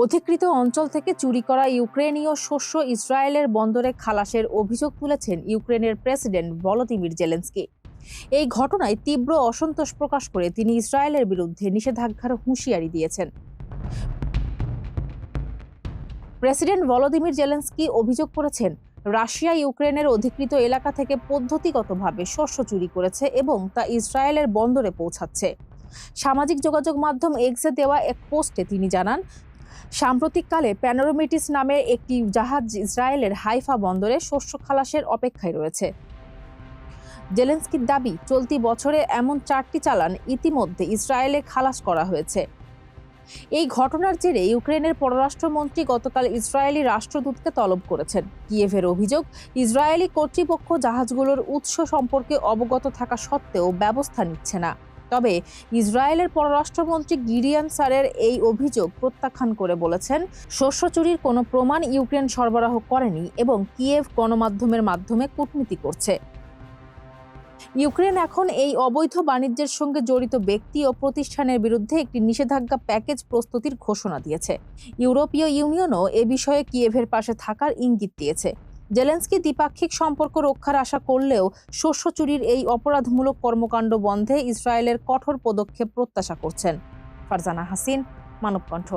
অধিকৃত অঞ্চল থেকে চুরি করা ইউক্রেনীয় শস্য ইসরায়েলের বন্দরে খালাসের অভিযোগ তুলেছেন ইউক্রেনের প্রেসিডেন্ট ভলোদিমির জেলেনস্কি। এই ঘটনায় তীব্র অসন্তোষ প্রকাশ করে তিনি ইসরায়েলের বিরুদ্ধে নিষেধাজ্ঞার হুঁশিয়ারি দিয়েছেন। প্রেসিডেন্ট ভলোদিমির জেলেনস্কি অভিযোগ করেছেন, রাশিয়া ইউক্রেনের অধিকৃত এলাকা থেকে পদ্ধতিগতভাবে শস্য চুরি করেছে এবং তা ইসরায়েলের বন্দরে পৌঁছাচ্ছে। সামাজিক যোগাযোগ মাধ্যম এক্সে দেওয়া এক পোস্টে তিনি জানান, সাম্প্রতিককালে প্যানোরামিটিস নামের একটি জাহাজ ইসরায়েলের হাইফা বন্দরে শস্য খালাসের অপেক্ষায় রয়েছে। জেলেনস্কির দাবি, চলতি বছরে এমন 4টি চালান ইতিমধ্যে ইসরায়েলে খালাস করা হয়েছে। এই ঘটনার জেরে ইউক্রেনের পররাষ্ট্রমন্ত্রী গতকাল ইসরায়েলি রাষ্ট্রদূতকে তলব করেছেন। কিয়েভের অভিযোগ, ইসরায়েলি কর্তৃপক্ষ জাহাজগুলোর উৎস সম্পর্কে অবগত থাকা সত্ত্বেও ব্যবস্থা নিচ্ছে না। তবে ইসরায়েলের পররাষ্ট্রমন্ত্রী গিডিয়ন সারের এই অভিযোগ প্রত্যাখ্যান করে বলেছেন, শস্য চুরির কোনো প্রমাণ ইউক্রেন সরবরাহ করেনি এবং কিয়েভ গণমাধ্যমের মাধ্যমে কূটনীতি করছে। ইউক্রেন এখন এই অবৈধ বাণিজ্যের সঙ্গে জড়িত ব্যক্তি ও প্রতিষ্ঠানের বিরুদ্ধে একটি নিষেধাজ্ঞা প্যাকেজ প্রস্তুতির ঘোষণা দিয়েছে। ইউরোপীয় ইউনিয়নও এ বিষয়ে কিয়েভের পাশে থাকার ইঙ্গিত দিয়েছে। জেলেনস্কি দ্বিপাক্ষিক সম্পর্ক রক্ষার আশা করলেও শস্য চুরির এই অপরাধমূলক কর্মকাণ্ড বন্ধে ইসরায়েলের কঠোর পদক্ষেপ প্রত্যাশা করছেন। ফারজানা হাসিন, মানবকণ্ঠ।